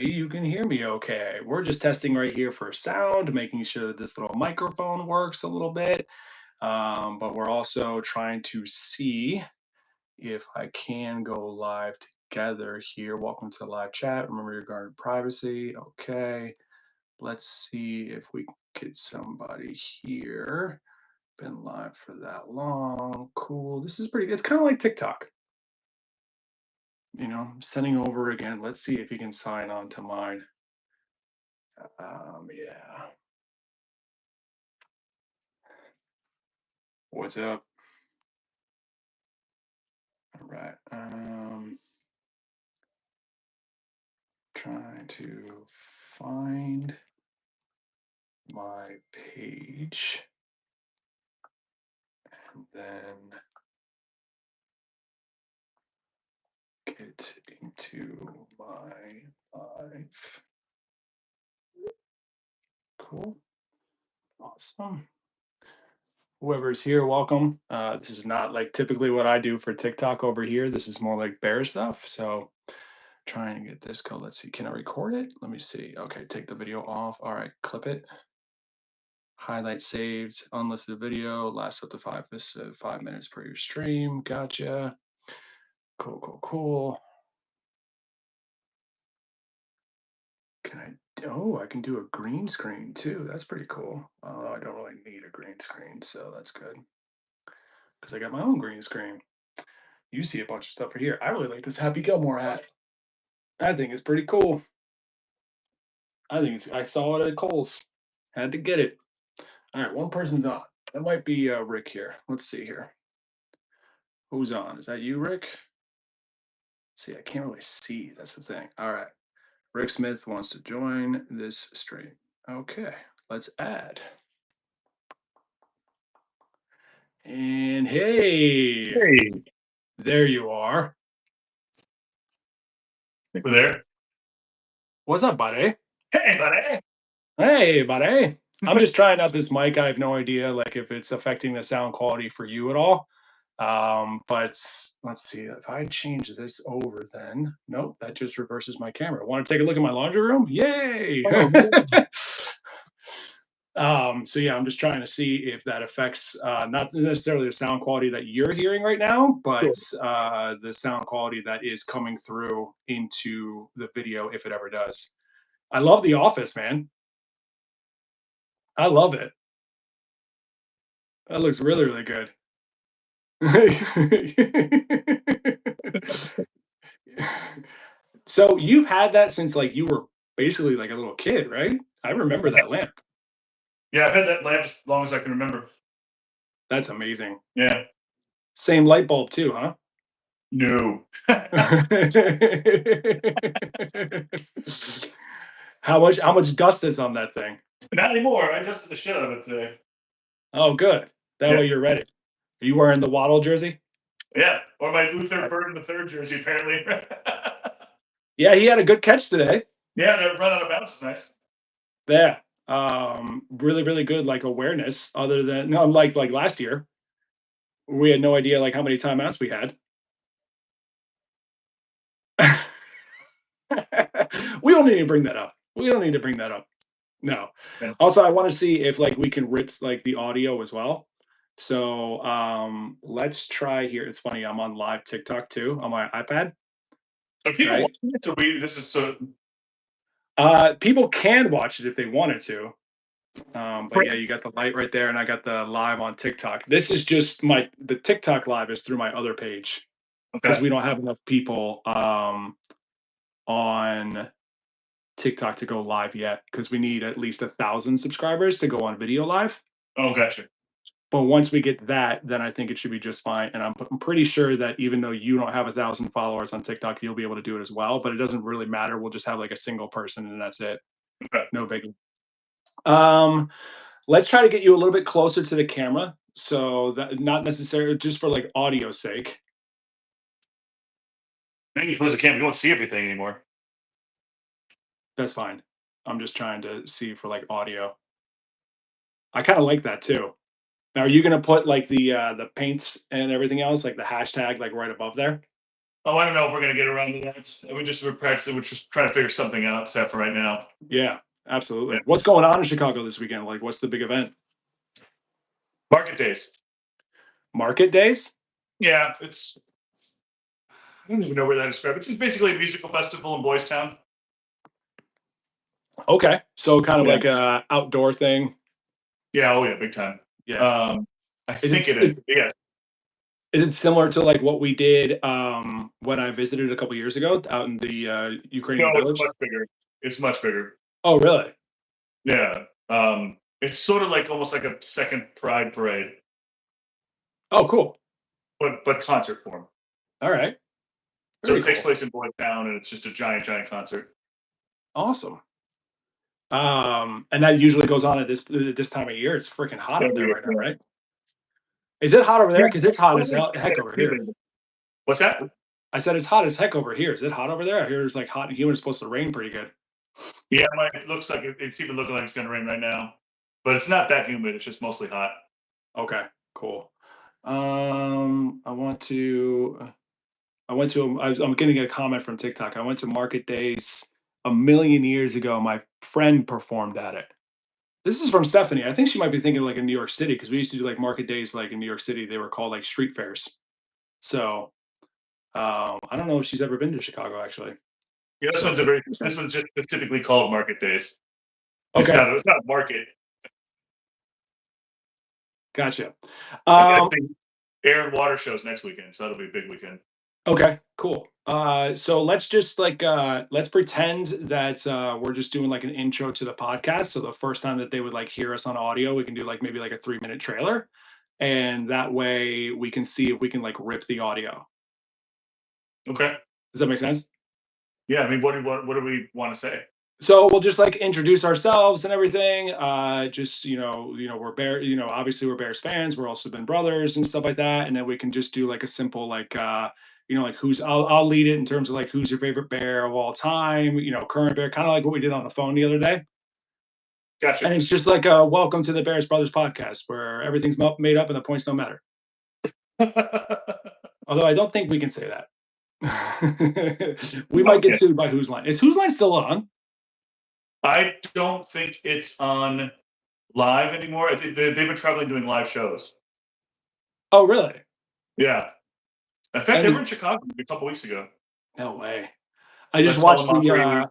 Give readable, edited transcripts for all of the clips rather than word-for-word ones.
you can hear me okay. We're just testing right here for sound, making sure that this little microphone works a little bit. But we're also trying to see if I can go live together here. Welcome to the live chat. Remember your guarded privacy. Okay. Let's see if we can get somebody here. Been live for that long. Cool. This is pretty good. It's kind of like TikTok. Sending over again. Let's see if you can sign on to mine. Yeah. What's up? All right. Trying to find my page and then get into my live. Cool. Awesome. Whoever's here, welcome. This is not like typically what I do for TikTok over here. This is more like bear stuff. So trying to get this go. Let's see. Can I record it? Let me see. Okay, take the video off. All right, clip it. Highlight saved, unlisted video, lasts up to 5 minutes per your stream. Gotcha. Cool, cool, cool. I can do a green screen too. That's pretty cool. I don't really need a green screen, so that's good. Because I got my own green screen. You see a bunch of stuff right here. I really like this Happy Gilmore hat. I think it's pretty cool. I saw it at Kohl's. Had to get it. All right, one person's on. That might be Rick here. Let's see here. Who's on? Is that you, Rick? Let's see, I can't really see. That's the thing. All right. Rick Smith wants to join this stream. Okay, let's add. And hey, there you are. I think we're there. What's up, buddy? Hey, buddy. Hey, buddy. I'm just trying out this mic. I have no idea like if it's affecting the sound quality for you at all. But let's see if I change this over then. Nope, that just reverses my camera. Want to take a look at my laundry room? Yay! So yeah, I'm just trying to see if that affects not necessarily the sound quality that you're hearing right now, but the sound quality that is coming through into the video if it ever does. I love The Office, man. I love it. That looks really, really good. So you've had that since like you were basically like a little kid, right? I remember that lamp. Yeah, I've had that lamp as long as I can remember. That's amazing. Yeah. Same light bulb too, huh? No. How much dust is on that thing? Not anymore. I dusted the shit out of it today. Oh, good. That way you're ready. Are you wearing the Waddle jersey? Yeah, or my Luther Bird the third jersey, apparently. Yeah, he had a good catch today. Yeah, that run out of bounds is nice. Yeah. Really, really good like awareness, other than unlike like last year. We had no idea like how many timeouts we had. We don't need to bring that up. We don't need to bring that up. No. Yeah. Also, I want to see if like we can rip like the audio as well. So let's try here. It's funny, I'm on live TikTok too on my iPad. Are people Right. watching it? So this is so. People can watch it if they wanted to. But yeah, you got the light right there, and I got the live on TikTok. This is just the TikTok live is through my other page because Okay. we don't have enough people on TikTok to go live yet because we need at least 1,000 subscribers to go on video live. Oh, gotcha. But once we get that, then I think it should be just fine. And I'm pretty sure that even though you don't have 1,000 followers on TikTok, you'll be able to do it as well. But it doesn't really matter. We'll just have like a single person, and that's it. Okay. No biggie. Let's try to get you a little bit closer to the camera, so that not necessarily just for like audio sake. I think you close the camera. You won't see everything anymore. That's fine. I'm just trying to see for like audio. I kind of like that too. Now, are you gonna put like the paints and everything else, like the hashtag, like right above there? Oh, I don't know if we're gonna get around to that. We're practicing. We're just trying to figure something out, except for right now. Yeah, Yeah. absolutely. What's going on in Chicago this weekend? Like, what's the big event? Market days. Market days? Yeah, it's. I don't even know where that is from. It's basically a musical festival in Boys Town. Okay, so kind of Yeah. like a outdoor thing. Yeah. Oh yeah, big time. Yeah. I Is think it it is. Yeah. is it similar to like what we did when I visited a couple years ago out in the No, Ukrainian it's village? much bigger. It's much bigger. Oh, really? Yeah. It's sort of like almost like a second Pride parade, Oh, cool. but concert form. All right. So Very it takes cool. place in Boys Town, and it's just a giant concert. Awesome. And that usually goes on at this time of year. It's freaking hot up Every there year. right now, Yeah. right? Is it hot over there? Yeah. Because it's hot as Totally heck over here. humid. What's that? I said it's hot as heck over here. Is it hot over there? I hear it's like hot and humid. It's supposed to rain pretty good. Yeah, it looks like it's even looking like it's going to rain right now, but it's not that humid. It's just mostly hot. Okay, cool. I want to. I'm getting a comment from TikTok. I went to Market Days a million years ago. My friend performed at it. This is from Stephanie. I think she might be thinking like in New York City because we used to do like Market Days like in New York City. They were called like street fairs. So I don't know if she's ever been to Chicago actually. Yeah, So this one's just specifically called Market Days. okay, It's not a market. gotcha. I think air and water shows next weekend, so that'll be a big weekend. Okay, cool. So let's just like let's pretend that we're just doing like an intro to the podcast. So the first time that they would like hear us on audio, we can do like maybe like a 3 minute trailer. And that way we can see if we can like rip the audio. Okay. Does that make sense? Yeah, I mean, what do we want to say? So we'll just like introduce ourselves and everything. Just we're obviously we're Bears fans. We're also been brothers and stuff like that. And then we can just do like a simple like like who's I'll lead it in terms of like who's your favorite bear of all time, current bear, kind of like what we did on the phone the other day. And Gotcha. it's just like a welcome to the Bears Brothers podcast where everything's made up and the points don't matter. Although I don't think we can say that. We might get Okay. sued by Who's Line. Is Who's Line still on? I don't think it's on live anymore. I think they've been traveling doing live shows. Oh, really? Yeah. In fact, they were in Chicago a couple weeks ago. No way. I just Let's call watched them operators.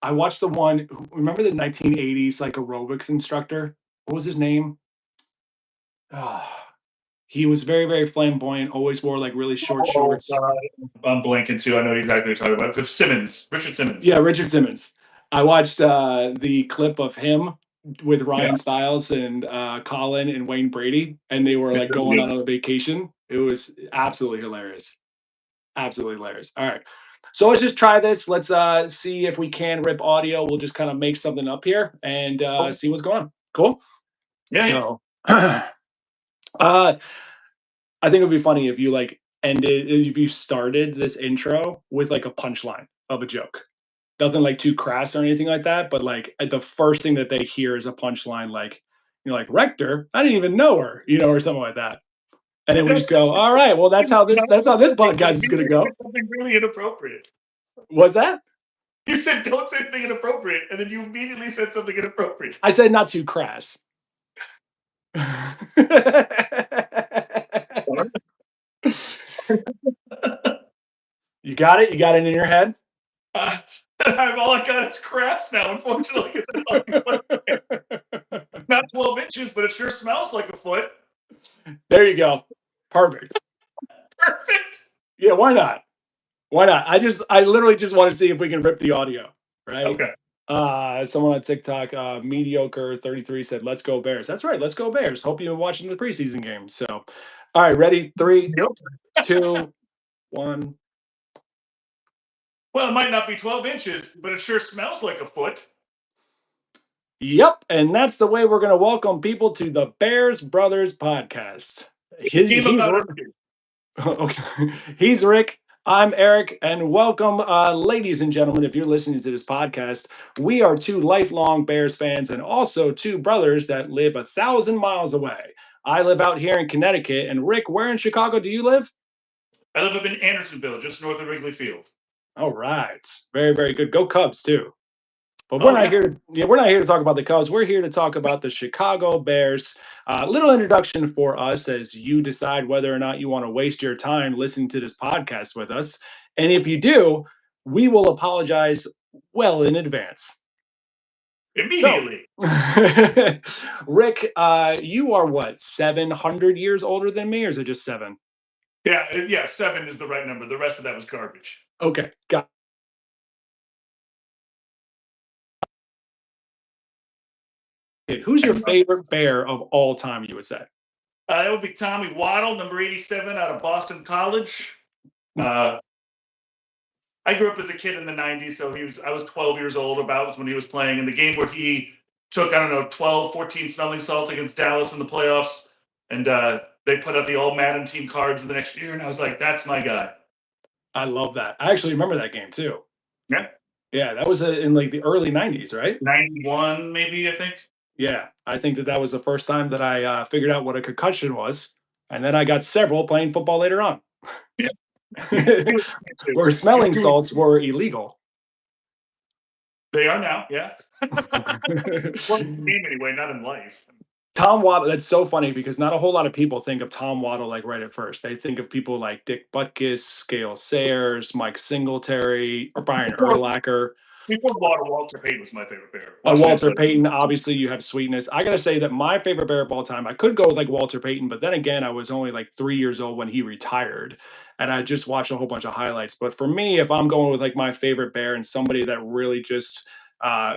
I watched the one. Remember the 1980s like aerobics instructor? What was his name? Ah, he was very, very flamboyant. Always wore like really short Oh, shorts. I'm blanking too. I know exactly what you're talking about. With Simmons, Richard Simmons. Yeah, Richard Simmons. I watched the clip of him with Yeah. Ryan Stiles and Colin and Wayne Brady, and they were like going on a vacation. It was absolutely hilarious. Absolutely hilarious. All right. So let's just try this. Let's see if we can rip audio. We'll just kind of make something up here and see what's going on. Cool. Yeah. So I think it would be funny if you like if you started this intro with like a punchline of a joke. Nothing like too crass or anything like that, but like the first thing that they hear is a punchline like like Rector, I didn't even know her, or something like that. And then we just go, all right, well that's how this podcast is gonna go. Something really inappropriate. Was that? You said don't say anything inappropriate, and then you immediately said something inappropriate. I said not too crass. You got it? You got it in your head? All I got is crass now, unfortunately. Not 12 inches, but it sure smells like a foot. There you go. Perfect. Perfect. Yeah, why not? Why not? I literally just want to see if we can rip the audio, right? Okay. Someone on TikTok, mediocre 33 said, "Let's go Bears." That's right. Let's go Bears. Hope you're watching the preseason game. So, all right, ready? 3, 2, 1. Well, it might not be 12 inches, but it sure smells like a foot. Yep, and that's the way we're going to welcome people to the Bears Brothers Podcast. He's Rick. I'm Eric, and welcome, ladies and gentlemen. If you're listening to this podcast, we are two lifelong Bears fans and also two brothers that live 1,000 miles away. I live out here in Connecticut, and Rick, where in Chicago do you live? I live up in Andersonville, just north of Wrigley Field. All right. Very, very good. Go Cubs too. But we're Oh not yeah. here to we're not here to talk about the Cubs. We're here to talk about the Chicago Bears. Little introduction for us as you decide whether or not you want to waste your time listening to this podcast with us. And if you do, we will apologize well in advance. So, Immediately. Rick, you are what, 700 years older than me, or is it just seven? Yeah, 7 is the right number. The rest of that was garbage. Okay, got it. Who's your And, favorite Bear of all time, you would say? that would be Tommy Waddle, number 87 out of Boston College. Uh, I grew up as a kid in the 90s, so I was 12 years old about when he was playing in the game where he took, I don't know, 12, 14 smelling salts against Dallas in the playoffs. And they put out the all Madden team cards the next year. And I was like, that's my guy. I love that. I actually remember that game too. Yeah. Yeah, that was in like the early 90s, right? 91, maybe, I think. Yeah, I think that was the first time that I figured out what a concussion was. And then I got several playing football later on, Yeah. where smelling salts were illegal. They are now, yeah. Well, in the game anyway, not in life. Tom Waddle, that's so funny because not a whole lot of people think of Tom Waddle like right at first. They think of people like Dick Butkus, Scale Sayers, Mike Singletary, or Brian Urlacher. Before Walter Payton was my favorite Bear. Walter Payton, obviously, you have sweetness. I gotta say that my favorite Bear of all time, I could go with like Walter Payton, but then again, I was only like 3 years old when he retired, and I just watched a whole bunch of highlights. But for me, if I'm going with like my favorite Bear and somebody that really just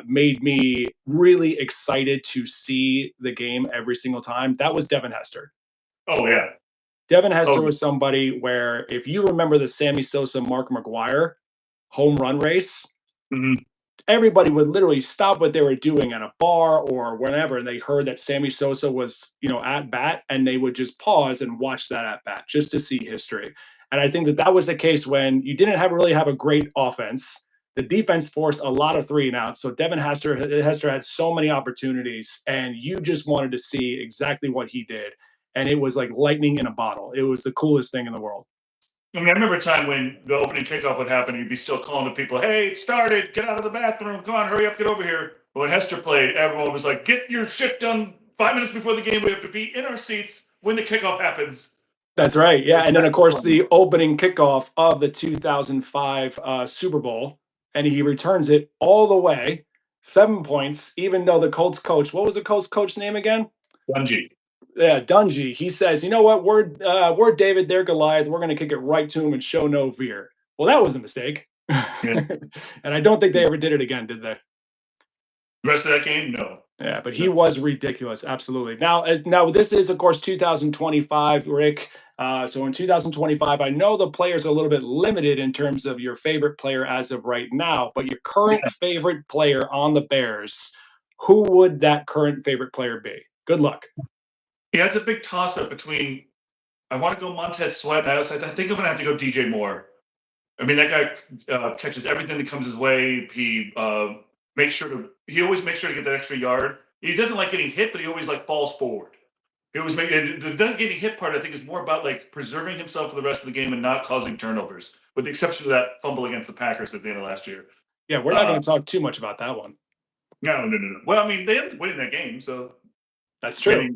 made me really excited to see the game every single time, that was Devin Hester. Oh yeah. Devin Hester was somebody where if you remember the Sammy Sosa, Mark McGwire home run race, everybody would literally stop what they were doing at a bar or wherever, and they heard that Sammy Sosa was, at bat, and they would just pause and watch that at bat just to see history. And I think that was the case when you didn't really have a great offense. The defense forced a lot of 3-and-outs. So Devin Hester had so many opportunities, and you just wanted to see exactly what he did. And it was like lightning in a bottle. It was the coolest thing in the world. I mean, I remember a time when the opening kickoff would happen, you'd be still calling to people, hey, it started, get out of the bathroom, come on, hurry up, get over here. But when Hester played, everyone was like, get your shit done 5 minutes before the game. We have to be in our seats when the kickoff happens. That's right, yeah. And then, of course, the opening kickoff of the 2005 Super Bowl, and he returns it all the way, 7 points, even though the Colts coach, what was the Colts coach's name again? Dungy. Yeah, Dungy. He says, you know what? We're David, they're Goliath. We're going to kick it right to him and show no fear. Well, that was a mistake. Yeah. And I don't think they ever did it again, did they? The rest of that game, no. Yeah, but he was ridiculous. Absolutely. Now this is, of course, 2025, Rick. So in 2025, I know the players are a little bit limited in terms of your favorite player as of right now, but your current favorite player on the Bears, who would that current favorite player be? Good luck. Yeah, it's a big toss-up between, I want to go Montez Sweat, and I think I'm going to have to go DJ Moore. I mean, that guy catches everything that comes his way. He always makes sure to get that extra yard. He doesn't like getting hit, but he always falls forward. He always the not getting hit part, I think, is more about preserving himself for the rest of the game and not causing turnovers, with the exception of that fumble against the Packers at the end of last year. Yeah, we're not going to talk too much about that one. No. Well, I mean, they ended up winning that game, so that's true.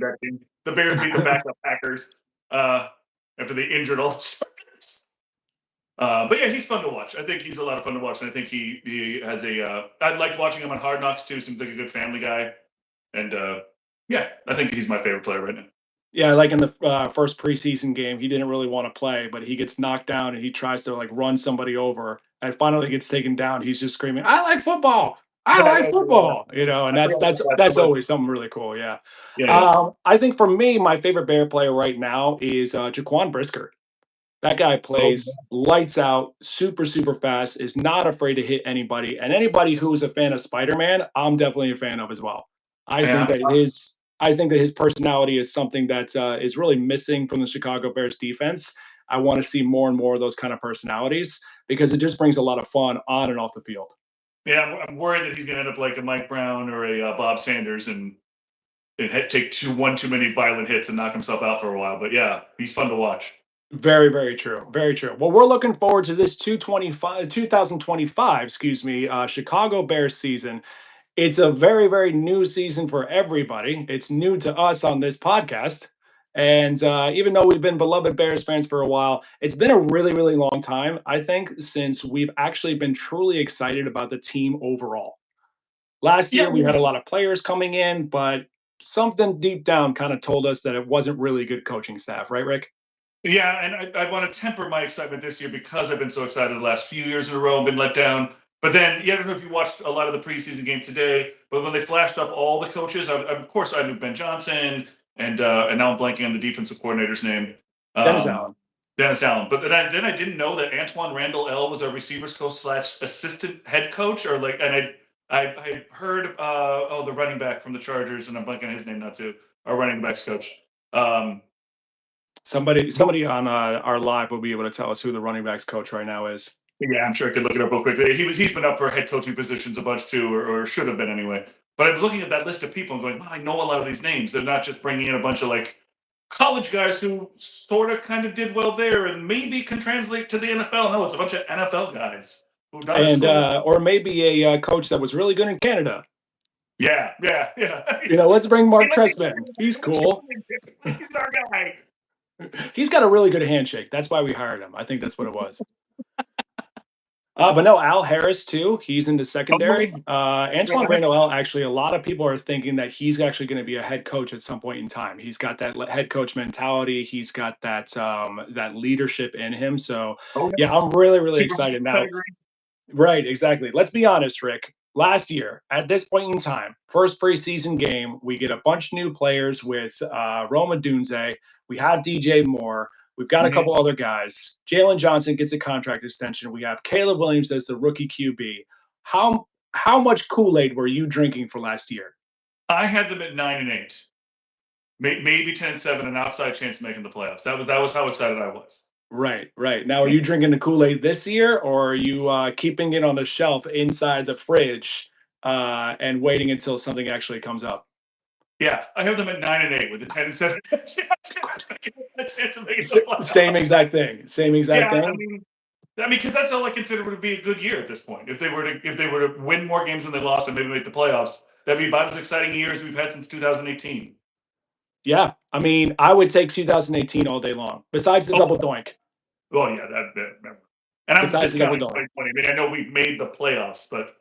The Bears beat the backup Packers after they injured all the starters. But yeah, he's fun to watch. I think he's a lot of fun to watch, and I think he has I liked watching him on Hard Knocks too. Seems like a good family guy, and yeah, I think he's my favorite player right now. Yeah, like in the first preseason game, he didn't really want to play, but he gets knocked down and he tries to run somebody over, and finally gets taken down. He's just screaming, "I like football! I like football!" And that's always something really cool. Yeah. I think for me, my favorite Bear player right now is Jaquan Brisker. That guy plays lights out, super, super fast, is not afraid to hit anybody. And anybody who's a fan of Spider-Man, I'm definitely a fan of as well. I think that his personality is something that is really missing from the Chicago Bears defense. I want to see more and more of those kind of personalities because it just brings a lot of fun on and off the field. Yeah, I'm worried that he's going to end up like a Mike Brown or a Bob Sanders and take too many violent hits and knock himself out for a while. But yeah, he's fun to watch. Very, very true. Very true. Well, we're looking forward to this 2025, excuse me, Chicago Bears season. It's a very, very new season for everybody. It's new to us on this podcast. And even though we've been beloved Bears fans for a while, it's been a really, really long time, I think, since we've actually been truly excited about the team overall. Last Yeah, year, we had a lot of players coming in, but something deep down kind of told us that it wasn't really good coaching staff, right, Rick? yeah, and I want to temper my excitement this year because I've been so excited the last few years in a row and been let down. But then, yeah, I don't know if you watched a lot of the preseason game today, but when they flashed up all the coaches, of course I knew Ben Johnson, and now I'm blanking on the defensive coordinator's name, Dennis um, Allen. Dennis Allen. But then I didn't know that Antoine Randall L was our receivers coach slash assistant head coach, or like, and I heard the running back from the Chargers, and I'm blanking on his name now too, our running backs coach. Um, Somebody on our live will be able to tell us who the running backs coach right now is. Yeah, I'm sure I could look it up real quickly. He's been up for head coaching positions a bunch too, or should have been anyway. But I'm looking at that list of people and going, wow, I know a lot of these names. They're not just bringing in a bunch of like college guys who sort of kind of did well there and maybe can translate to the NFL. No, it's a bunch of NFL guys who not And necessarily. or maybe a coach that was really good in Canada. Yeah, yeah, yeah. Let's bring Hey, Mark let me Trestman. He's cool. he's our guy. He's got a really good handshake. That's why we hired him. I think that's what it was. But no, Al Harris too. He's in the Oh, secondary. Antoine yeah. Randall L. Actually, a lot of people are thinking that he's actually going to be a head coach at some point in time. He's got that head coach mentality. He's got that leadership in him. So Oh, yeah, I'm really, really Super excited Bowl now. pedigree. Right, exactly. Let's be honest, Rick. Last year, at this point in time, first preseason game, we get a bunch of new players with Roma Dunze. We have DJ Moore. We've got a Mhm. couple other guys. Jalen Johnson gets a contract extension. We have Caleb Williams as the rookie QB. How how much Kool-Aid were you drinking for last year? I had them at 9-8. Maybe 10-7, an outside chance of making the playoffs. That was how excited I was. Right, right. Now, are you drinking the Kool-Aid this year, or are you keeping it on the shelf inside the fridge and waiting until something actually comes up? Yeah, I have them at 9-8 with a 10-7 chance of making the Same playoffs. exact thing. Same exact Yeah, thing. because that's all I consider would be a good year at this point. If they were to win more games than they lost and maybe make the playoffs, that'd be about as exciting a year as we've had since 2018. Yeah. I mean, I would take 2018 all day long, besides the Oh, double doink. oh yeah, that. And I'm Besides the double discounting doink. 2020. I mean, I know we've made the playoffs, but I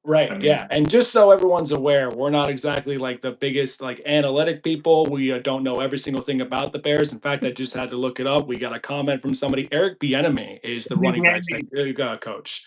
Right. Yeah. mean, And just so everyone's aware, we're not exactly like the biggest like analytic people. We don't know every single thing about the Bears. In fact, I just had to look it up. We got a comment from somebody. Eric Bieniemy is the running backs coach.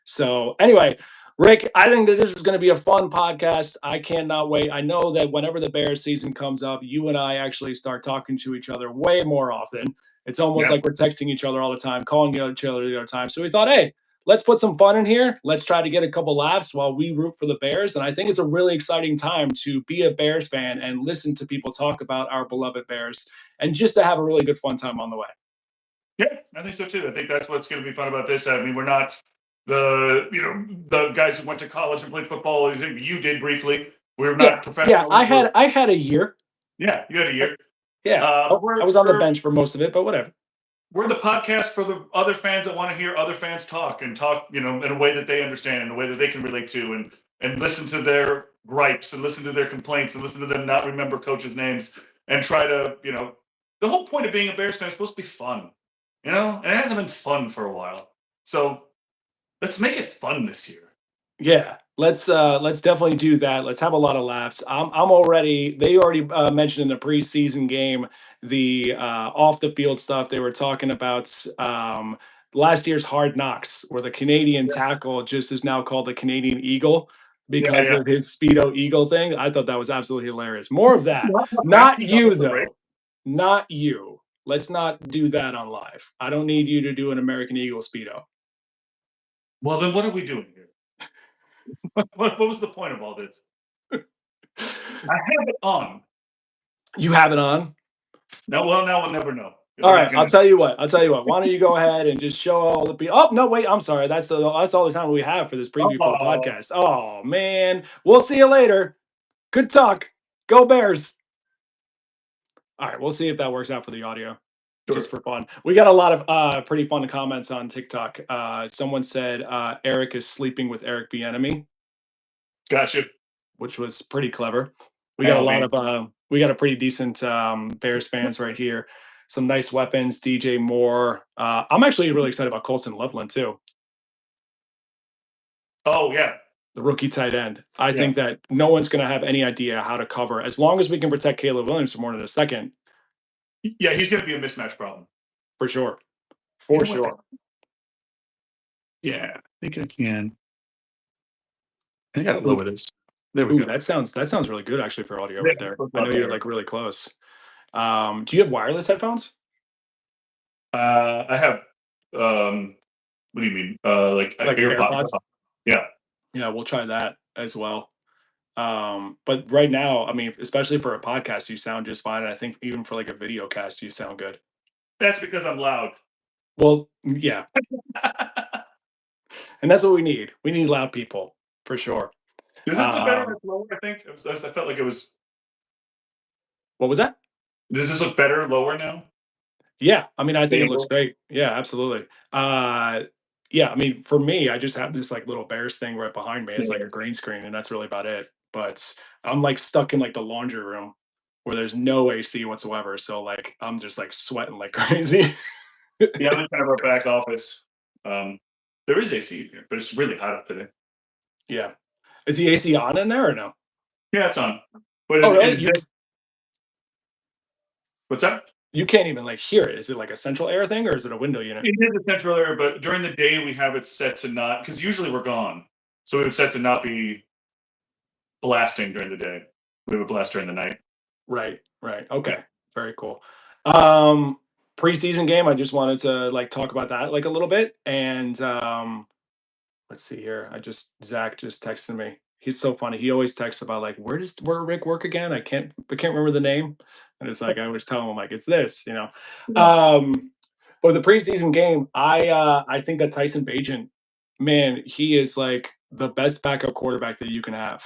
So anyway, Rick, I think that this is going to be a fun podcast. I cannot wait. I know that whenever the Bears season comes up, you and I actually start talking to each other way more often. It's almost yeah, like we're texting each other all the time, calling each other all the time. So we thought, hey, let's put some fun in here. Let's try to get a couple laughs while we root for the Bears. And I think it's a really exciting time to be a Bears fan and listen to people talk about our beloved Bears and just to have a really good fun time on the way. yeah, I think so too. I think that's what's going to be fun about this. I mean, we're not the guys who went to college and played football. You did briefly. We're Yeah. not Yeah. professionals. I had a year. Yeah, you had a year. Yeah. Oh, I We're was on the we're bench for most of it, but whatever. we're the podcast for the other fans that want to hear other fans talk and talk, in a way that they understand, in a way that they can relate to, and listen to their gripes and listen to their complaints and listen to them not remember coaches' names and try to, the whole point of being a Bears fan is supposed to be fun, and it hasn't been fun for a while. So let's make it fun this year. Yeah, let's definitely do that. Let's have a lot of laughs. I'm already. They already mentioned in the preseason game the off the field stuff. They were talking about last year's Hard Knocks, where the Canadian tackle just is now called the Canadian Eagle Yeah, because yeah. of his Speedo Eagle thing. I thought that was absolutely hilarious. More of that. Well, Not he's not you the break. though. Not you. Let's not do that on live. I don't need you to do an American Eagle Speedo. Well, then what are we doing here? What was the point of all this? I have it on. You have it on. Now we'll never know. All We're right, not I'll gonna. tell you what. I'll tell you what. Why don't you go ahead and just show all the people? Oh no, wait. I'm sorry. That's all the time we have for this preview for the Oh, podcast. Oh man, we'll see you later. Good talk. Go Bears. All right, we'll see if that works out for the audio. just for fun. We got a lot of pretty fun comments on TikTok. Someone said Eric is sleeping with Eric Bieniemy, Gotcha. which was pretty clever. We got a Oh lot man. of we got a pretty decent Bears fans right here. Some nice weapons, DJ Moore. I'm actually really excited about Colson Loveland too, Oh yeah. the rookie tight end. I Yeah. think that no one's going to have any idea how to cover as long as we can protect Caleb Williams for more than a second, Yeah, he's going to be a mismatch problem. for sure, You for know what? sure. Yeah, I think I can. I got to lower this. There we Ooh, go. that sounds really good actually for audio Yeah, right there. it's a I lot know you're better. like really close. Do you have wireless headphones? I have. What do you mean? Like Like AirPods. AirPods? Yeah. Yeah, we'll try that as well. But right now, I mean, especially for a podcast, you sound just fine. And I think even for like a video cast, you sound good. That's because I'm loud. Well, yeah, and that's what we need. We need loud people for sure. Does this look better? Um, It's lower, I think. I felt like it was. what was that? Does this look better lower now? Yeah, I mean, I The think it looks angle? great. Yeah, absolutely. Yeah, I mean, for me, I just have this like little Bears thing right behind me. It's like Yeah. a green screen, and that's really about it. But I'm like stuck in like the laundry room where there's no AC whatsoever. So like I'm just like sweating like crazy. Yeah, I'm in kind of our back office. There is AC here, but it's really hot up today. Yeah. Is the AC on in there or no? Yeah, it's on. But Oh, really? what's that? You can't even like hear it. Is it like a central air thing or is it a window unit? It is a central area, but during the day we have it set to not because usually we're gone, so it's set to not be blasting during the day. We would blast during the night. Right, right. Yeah. Okay. Very cool. Um Preseason game, I just wanted to like talk about that like a little bit. And let's see here. Zach just texted me. He's so funny. He always texts about like where Rick work again? I can't remember the name. And it's like I always tell him like it's this, you know. Yeah. But the preseason game, I think that Tyson Bagent, man, he is like the best backup quarterback that you can have.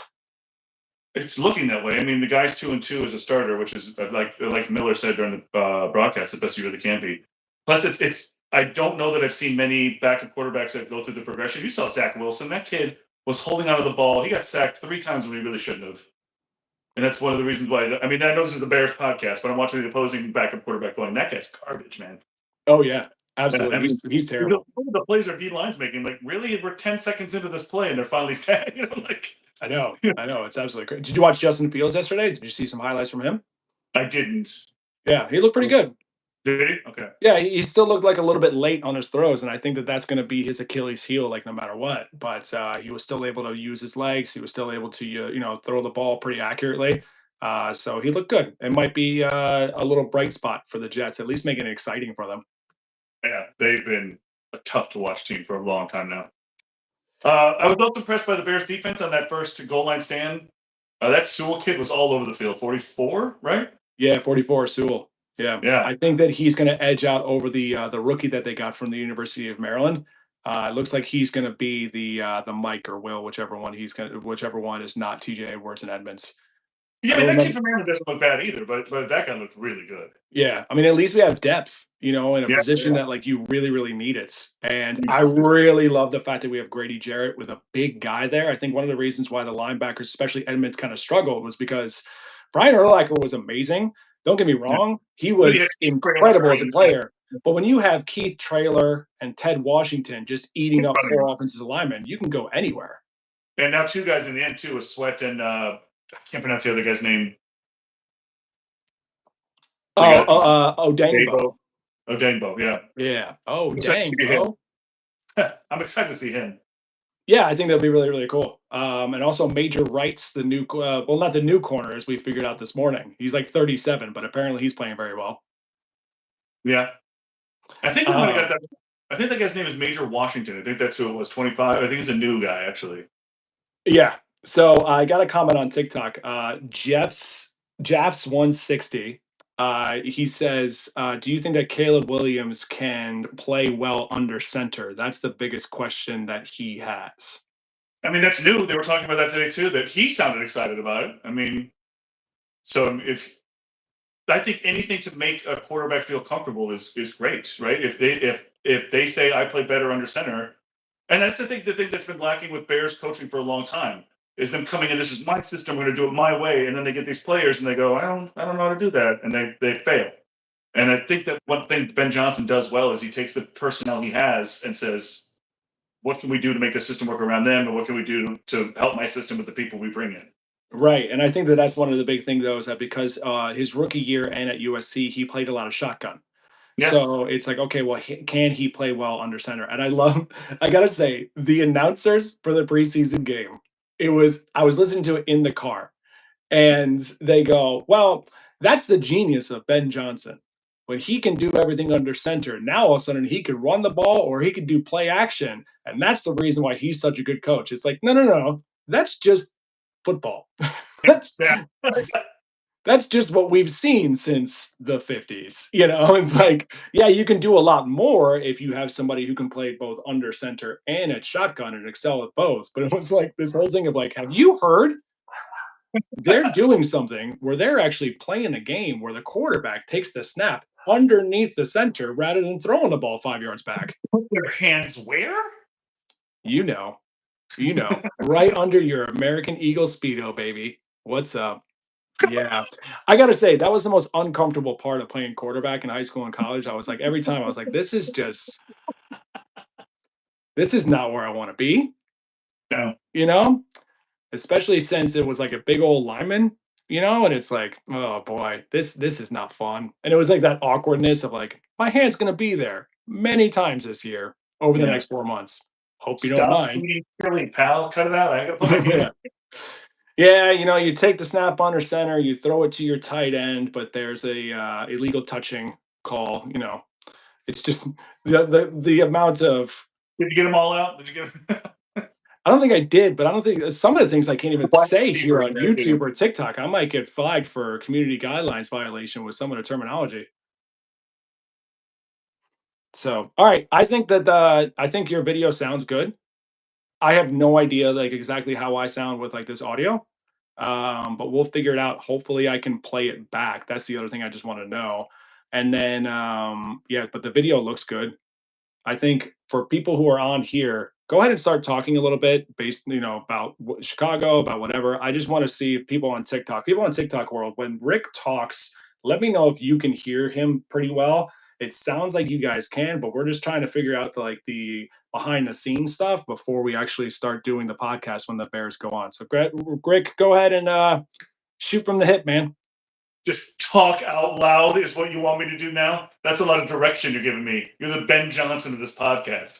It's looking that way. I mean, the guy's 2-2 as a starter, which is like Miller said during the broadcast, the best you really can be. Plus, it's. I don't know that I've seen many backup quarterbacks that go through the progression. You saw Zach Wilson. That kid was holding on to the ball. He got sacked 3 times when he really shouldn't have. And that's one of the reasons why. I mean, I know this is the Bears podcast, but I'm watching the opposing backup quarterback going, that guy's garbage, man. Oh yeah, Yeah, absolutely. I mean, He's terrible. the plays our D line's making, like, really, we're 10 seconds into this play and they're finally you know, like. I know. I know. It's absolutely crazy. Did you watch Justin Fields yesterday? Did you see some highlights from him? I didn't. Yeah, he looked pretty good. Did he? Okay. Yeah, he still looked like a little bit late on his throws, and I think that that's going to be his Achilles heel, like no matter what. But he was still able to use his legs. He was still able to, throw the ball pretty accurately. So he looked good. It might be a little bright spot for the Jets, at least making it exciting for them. Yeah, they've been a tough to watch team for a long time now. I was also impressed by the Bears defense on that first goal line stand. That Sewell kid was all over the field. 44, right? Yeah, 44 Sewell. Yeah, Yeah. I think that he's going to edge out over the rookie that they got from the University of Maryland. It looks like he's going to be the Mike or Will, whichever one is not T.J. Edwards and Edmonds. Yeah, I I mean, don't that kid remember. from Maryland doesn't look bad either, but that guy looked really good. Yeah, I mean, at least we have depth, in a Yeah, position yeah. that like you really, really need it. And Mm. I really love the fact that we have Grady Jarrett with a big guy there. I think one of the reasons why the linebackers, especially Edmonds, kind of struggled was because Brian Urlacher was amazing. Don't get me Yeah. wrong; he But he had was Traylor incredible as a and player. But when you have Keith Traylor and Ted Washington just eating up running. 4 offensive linemen, you can go anywhere. And now 2 guys in the end, too, with Sweat and I can't pronounce the other guy's name. They got Odangbo. Dabo. Dangbo, yeah. Yeah. Oh, I'm excited dang, to see him. bro. I'm excited to see him. Yeah, I think that'll be really, really cool. And also Major Wright's the new, well, not the new corner as we figured out this morning. He's like 37, but apparently he's playing very well. Yeah. I think we might have Um, got that. I think that guy's name is Major Washington. I think that's who it was, 25. I think he's a new guy, actually. yeah. So I got a comment on TikTok. Japs 160. He says, "Do you think that Caleb Williams can play well under center? That's the biggest question that he has." I mean, that's new. They were talking about that today, too, that he sounded excited about it. I mean, so if I think anything to make a quarterback feel comfortable is great, right? If they say I play better under center, and that's the thing that's been lacking with Bears coaching for a long time is them coming in. This is my system. We're going to do it my way, and then they get these players and they go, I don't know how to do that, and they fail. And I think that one thing Ben Johnson does well is he takes the personnel he has and says, what can we do to make the system work around them, and what can we do to help my system with the people we bring in? Right, and I think that that's one of the big thing though is that because his rookie year and at USC he played a lot of shotgun. Yeah, So it's like, okay, well, can he play well under center? And I love, I gotta say, the announcers for the preseason game. I was listening to it in the car, and they go, "Well, that's the genius of Ben Johnson. When he can do everything under center, now all of a sudden he could run the ball or he could do play action, and that's the reason why he's such a good coach." It's like, no, no, no, that's just football. that's yeah, that's just what we've seen since the 50s. It's like, yeah, you can do a lot more if you have somebody who can play both under center and at shotgun and excel at both. But it was like this whole thing of like, have you heard they're doing something where they're actually playing a game where the quarterback takes the snap underneath the center rather than throwing the ball 5 yards back? put their hands where? You know, right under your American Eagle Speedo, baby. What's up? Yeah. I gotta say, that was the most uncomfortable part of playing quarterback in high school and college. I was like, every time I was like, this is not where I want to be, No, you know? Especially since it was like a big old lineman, and it's like, oh boy, this is not fun. And it was like that awkwardness of like, my hand's gonna be there many times this year over the yeah. next 4 months. Hope you don't Stop mind. being silly, pal. Cut it out. I gotta put my hands. Yeah. Yeah, you take the snap under center, you throw it to your tight end, but there's a illegal touching call. It's just the amount of. Did you get them all out? Did you get them? I don't think I did, but I don't think some of the things I can't even Wide say here receiver in on there too. YouTube or TikTok. I might get flagged for community guidelines violation with some of the terminology. So, all right, I think your video sounds good. I have no idea like exactly how I sound with like this audio. But we'll figure it out. Hopefully I can play it back. That's the other thing I just want to know. And then yeah, but the video looks good. I think for people who are on here, go ahead and start talking a little bit based, about Chicago, about whatever. I just want to see people on TikTok world, when Rick talks, let me know if you can hear him pretty well. It sounds like you guys can, but we're just trying to figure out the behind the scenes stuff before we actually start doing the podcast when the Bears go on. So, Rick, go ahead and shoot from the hip, man. Just talk out loud is what you want me to do now? That's a lot of direction you're giving me. You're the Ben Johnson of this podcast.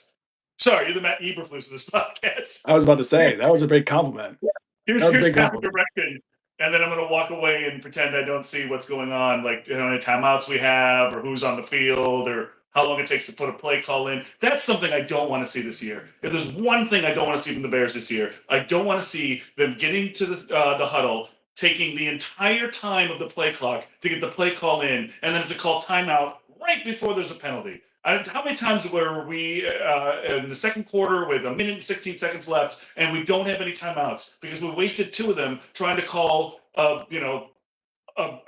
Sorry, you're the Matt Eberflus of this podcast. I was about to say that was a big compliment. Here's That was a here's big half a compliment. direction, and then I'm gonna walk away and pretend I don't see what's going on, like how many timeouts we have, or who's on the field, or how long it takes to put a play call in. That's something I don't want to see this year. If there's one thing I don't want to see from the Bears this year, I don't want to see them getting to the huddle, taking the entire time of the play clock to get the play call in, and then to call timeout right before there's a penalty. How many times were we in the second quarter with a minute and 16 seconds left, and we don't have any timeouts because we wasted two of them trying to call, a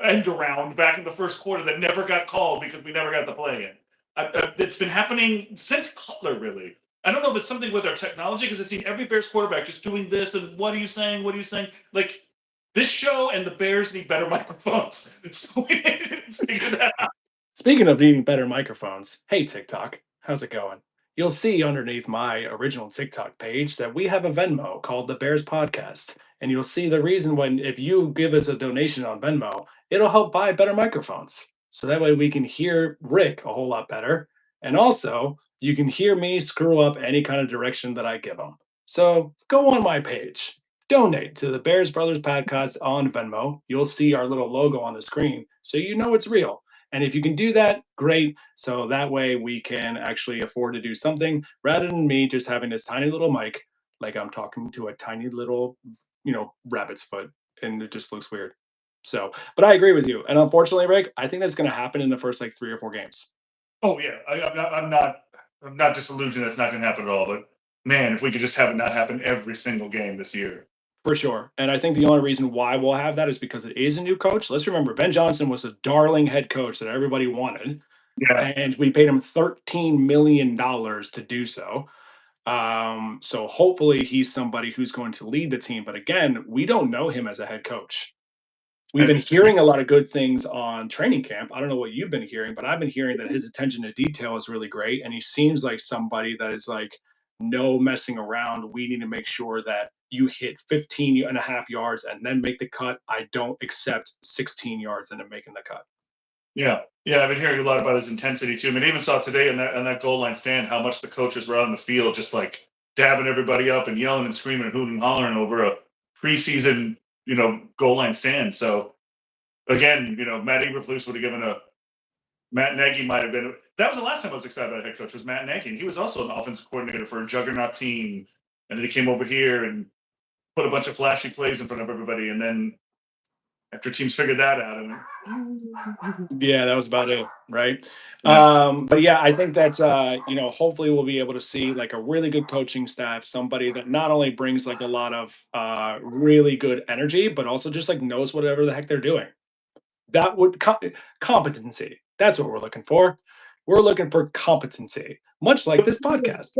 end around back in the first quarter that never got called because we never got the play in. It's been happening since Cutler, really. I don't know if it's something with our technology because I've seen every Bears quarterback just doing this and what are you saying? What are you saying? Like this show and the Bears need better microphones. So we need to figure that out. Speaking of needing better microphones, hey TikTok, how's it going? You'll see underneath my original TikTok page that we have a Venmo called the Bears Podcast. And you'll see the reason when if you give us a donation on Venmo, it'll help buy better microphones. So that way we can hear Rick a whole lot better. And also you can hear me screw up any kind of direction that I give them. So go on my page, donate to the Bears Brothers Podcast on Venmo. You'll see our little logo on the screen so you know it's real. And if you can do that, great. So that way we can actually afford to do something rather than me just having this tiny little mic, like I'm talking to a tiny little, rabbit's foot, and it just looks weird. So, but I agree with you. And unfortunately, Rick, I think that's going to happen in the first like 3 or 4 games. Oh yeah, I'm not disillusioned. That's not going to happen at all. But man, if we could just have it not happen every single game this year. For sure. And I think the only reason why we'll have that is because it is a new coach. Let's remember, Ben Johnson was a darling head coach that everybody wanted, Yeah. and we paid him $13 million to do so. So hopefully he's somebody who's going to lead the team. But again, we don't know him as a head coach. We've been And hearing a lot of good things on training camp. I don't know what you've been hearing, but I've been hearing that his attention to detail is really great. And he seems like somebody that is like, no messing around. We need to make sure that you hit 15 and a half yards and then make the cut. I don't accept 16 yards and then making the cut. yeah, yeah, I've been hearing a lot about his intensity too. I mean, I even saw today in that goal line stand how much the coaches were out on the field, just like dabbing everybody up and yelling and screaming and hooting and hollering over a preseason, goal line stand. So again, Matt Eberflus would have given a Matt Nagy might have been. That was the last time I was excited about a head coach was Matt Nagy, and he was also an offensive coordinator for a juggernaut team. And then he came over here and put a bunch of flashy plays in front of everybody. And then after teams figured that out, Yeah, that was about it, right? yeah, But yeah, I think that's hopefully we'll be able to see like a really good coaching staff, somebody that not only brings like a lot of really good energy, but also just like knows whatever the heck they're doing. That would competency. That's what we're looking for. We're looking for competency, much like this podcast,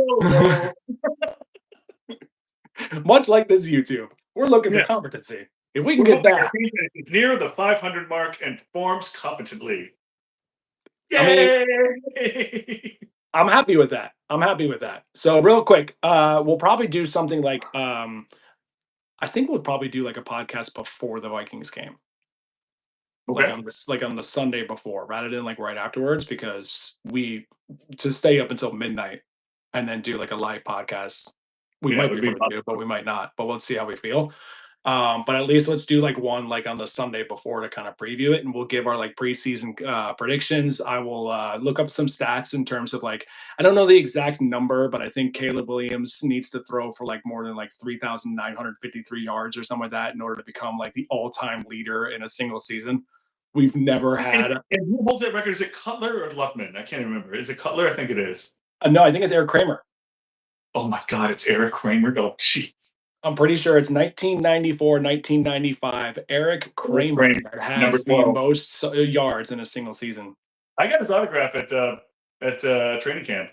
much like this YouTube. We're looking for yeah. competency. If we can We're get hoping our that, team is near the 500 mark and performs competently. I mean, Yay! I'm happy with that. I'm happy with that. So real quick, we'll probably do something like I think we'll probably do like a podcast before the Vikings game. Okay. Like on the Sunday before, rather than like right afterwards, because we to stay up until midnight and then do like a live podcast. We Yeah, it might would be be able to do, but we might not. But let's see how we feel. But at least let's do like one like on the Sunday before to kind of preview it, and we'll give our like preseason predictions. I will look up some stats in terms of like I don't know the exact number, but I think Caleb Williams needs to throw for like more than like 3,953 yards or something like that in order to become like the all-time leader in a single season. We've never had. And who holds that record? Is it Cutler or Luckman? I can't remember. Is it Cutler? I think it is. No, I think it's Eric Kramer. Oh my God, it's Eric Kramer. Oh, jeez. I'm pretty sure it's 1994, 1995. Eric Kramer Kramer, that number has the 12. most yards in a single season. I got his autograph at training camp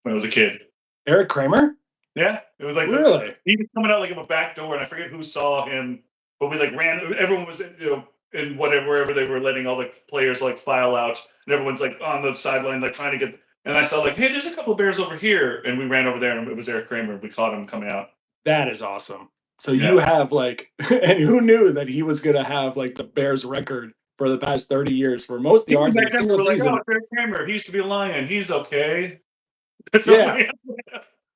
when I was a kid. Eric Kramer? Yeah, it was like Really? he was coming out like of a back door, and I forget who saw him, but we like ran. Everyone was in wherever they were letting all the players like file out, and everyone's like on the sideline like trying to get. And I saw like, hey, there's a couple of Bears over here, and we ran over there, and it was Eric Kramer. We caught him coming out. That is awesome. So Yeah. you have like, and who knew that he was going to have like the Bears record for the past 30 years for most yards in a single season? Oh, Eric Kramer. He used to be a Lion. He's okay. That's Yeah.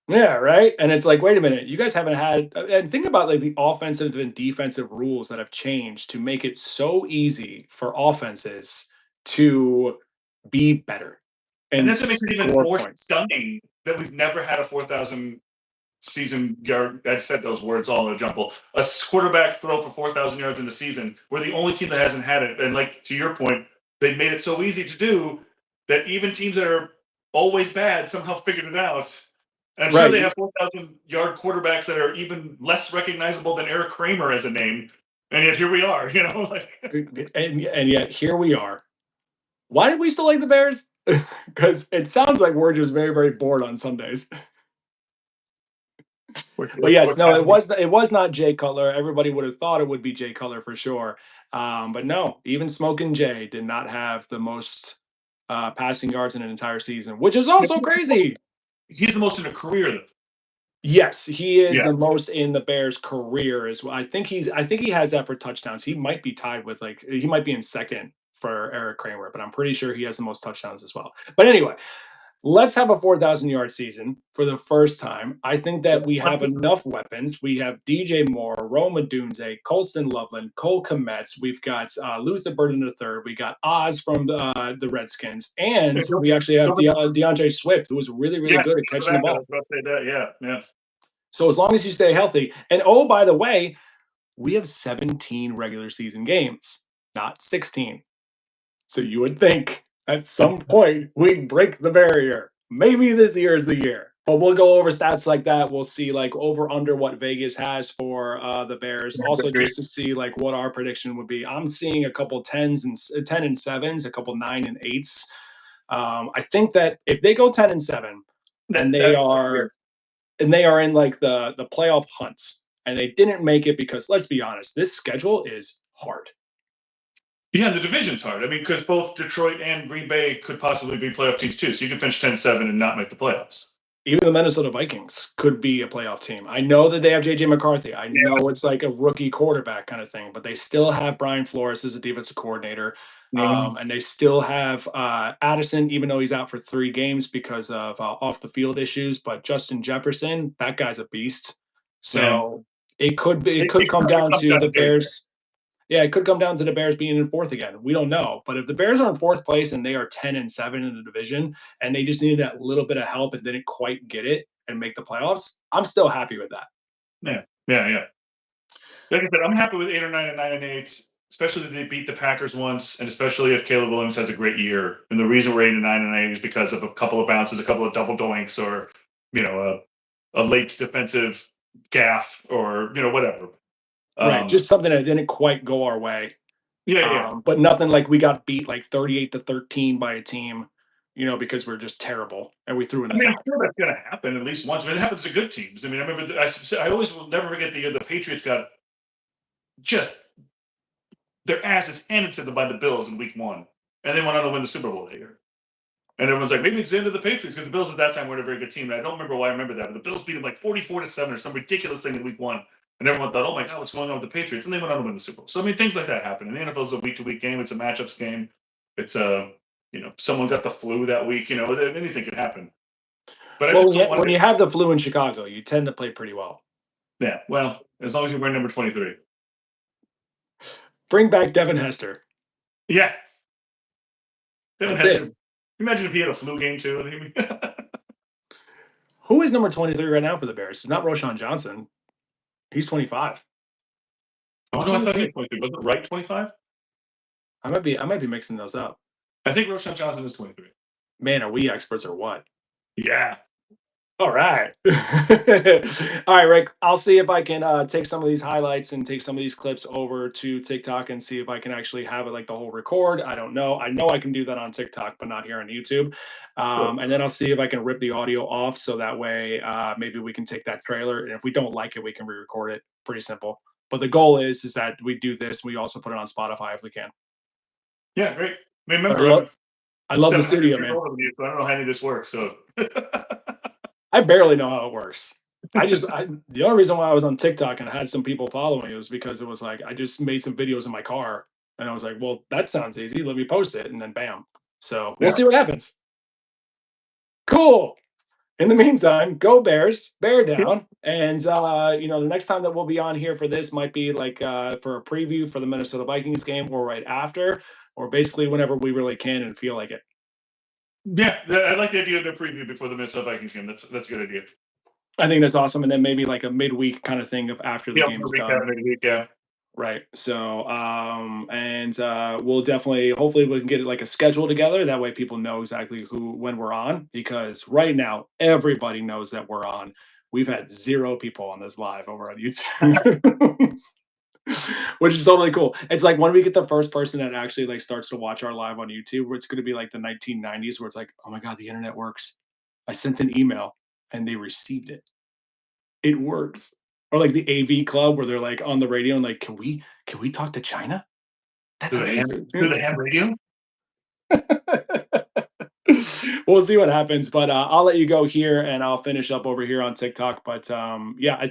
Yeah, right. And it's like, wait a minute, you guys haven't had, and think about like the offensive and defensive rules that have changed to make it so easy for offenses to be better And that's what makes it even score more points. stunning that we've never had a 4,000 season yard. I said those words all in a jumble. A quarterback throw for 4,000 yards in the season. We're the only team that hasn't had it. And like to your point, they made it so easy to do that even teams that are always bad somehow figured it out. And I'm sure they have 4,000 yard quarterbacks that are even less recognizable than Eric Kramer as a name. And yet here we are, and yet here we are. Why did we still like the Bears? Because it sounds like we're just very, very bored on Sundays. But yes, no, it was not Jay Cutler. Everybody would have thought it would be Jay Cutler for sure. But no, even Smoking Jay did not have the most passing yards in an entire season, which is also crazy. He's the most in a career, though. Yes, he is the most in the Bears' career as well. I think he has that for touchdowns. He might be tied with he might be in second for Eric Kramer, but I'm pretty sure he has the most touchdowns as well. But anyway, let's have a 4,000-yard season for the first time. I think that we have enough weapons. We have DJ Moore, Rome Odunze, Colston Loveland, Cole Kmetz. We've got Luther Burden III. We got Oz from the Redskins. And we actually have DeAndre Swift, who is really, really good at catching the ball. I was about to say that, yeah. So as long as you stay healthy. And oh, by the way, we have 17 regular season games, not 16. So you would think at some point we break the barrier. Maybe this year is the year. But we'll go over stats like that. We'll see like over under what Vegas has for the Bears. Also, just to see like what our prediction would be. I'm seeing a couple 10 and 7s, a couple 9 and 8s. I think that if they go 10 and 7, and they are in like the playoff hunts, and they didn't make it because let's be honest, this schedule is hard. Yeah, the division's hard. I mean, because both Detroit and Green Bay could possibly be playoff teams too. So you can finish 10-7 and not make the playoffs. Even the Minnesota Vikings could be a playoff team. I know that they have JJ McCarthy. I know it's like a rookie quarterback kind of thing, but they still have Brian Flores as a defensive coordinator. And they still have Addison, even though he's out for 3 games because of off the field issues. But Justin Jefferson, that guy's a beast. So it could come down to the Bears. Yeah, it could come down to the Bears being in 4th again. We don't know. But if the Bears are in 4th place and they are 10 and 7 in the division and they just needed that little bit of help and didn't quite get it and make the playoffs, I'm still happy with that. Yeah. Like I said, I'm happy with 8 or 9 and 9 and 8, especially if they beat the Packers once, and especially if Caleb Williams has a great year. And the reason we're 8 and 9 and 8 is because of a couple of bounces, a couple of double doinks, or a late defensive gaff, or whatever. Right, just something that didn't quite go our way. But nothing like we got beat like 38-13 by a team, because we're just terrible and we threw in the towel. I'm sure that's going to happen at least once. I mean, it happens to good teams. I mean, I remember I always will never forget the year the Patriots got just their asses handed to them by the Bills in week 1, and they went on to win the Super Bowl that year. And everyone's like, maybe it's the end of the Patriots because the Bills at that time weren't a very good team. And I don't remember why I remember that, but the Bills beat them like 44-7 or some ridiculous thing in week 1. And everyone thought, oh my God, what's going on with the Patriots? And they went on to win the Super Bowl. So, I mean, things like that happen. And the NFL is a week-to-week game. It's a matchups game. It's someone got the flu that week. Anything can happen. But when you have the flu in Chicago, you tend to play pretty well. Yeah, well, as long as you wear number 23. Bring back Devin Hester. Yeah. Devin Hester. Imagine if he had a flu game too. Who is number 23 right now for the Bears? It's not Roschon Johnson. He's 25. Oh no, I thought he was 23. Was it right 25? I might be mixing those up. I think Roschon Johnson is 23. Man, are we experts or what? Yeah. All right. All right, Rick. I'll see if I can take some of these highlights and take some of these clips over to TikTok and see if I can actually have it like the whole record. I don't know. I know I can do that on TikTok, but not here on YouTube. And then I'll see if I can rip the audio off so that way maybe we can take that trailer. And if we don't like it, we can re-record it. Pretty simple. But the goal is that we do this. We also put it on Spotify if we can. Yeah, great. I mean, remember, I love the studio, man. So I don't know how any of this works. So I barely know how it works. The only reason why I was on TikTok and I had some people following me was because it was like, I just made some videos in my car and I was like, well, that sounds easy. Let me post it. And then bam. So we'll see what happens. Cool. In the meantime, go Bears, bear down. And, the next time that we'll be on here for this might be like for a preview for the Minnesota Vikings game or right after, or basically whenever we really can and feel like it. Yeah, I like the idea of a preview before the Minnesota Vikings game. That's a good idea. I think that's awesome. And then maybe like a midweek kind of thing of after the game's done. Midweek, yeah. Right. So, we'll definitely, hopefully we can get like a schedule together. That way people know exactly when we're on, because right now everybody knows that we're on. We've had 0 people on this live over on YouTube, which is totally cool. It's like when we get the first person that actually like starts to watch our live on YouTube, where it's going to be like the 1990s, where it's like, oh my God, the internet works. I sent an email and they received it. It works. Or like the AV Club where they're like on the radio and like, can we talk to China? That's amazing. Do they have radio? We'll see what happens, but I'll let you go here and I'll finish up over here on TikTok. But I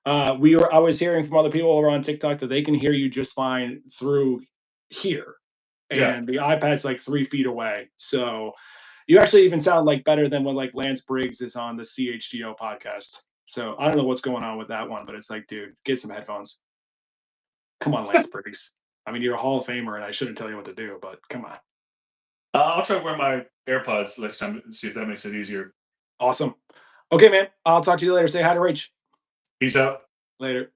was hearing from other people over on TikTok that they can hear you just fine through here, and the iPad's like 3 feet away. So you actually even sound like better than when like Lance Briggs is on the CHGO podcast. So I don't know what's going on with that one, but it's like, dude, get some headphones. Come on, Lance Briggs. I mean, you're a Hall of Famer, and I shouldn't tell you what to do, but come on. I'll try to wear my AirPods next time and see if that makes it easier. Awesome. Okay, man. I'll talk to you later. Say hi to Rach. Peace out. Later.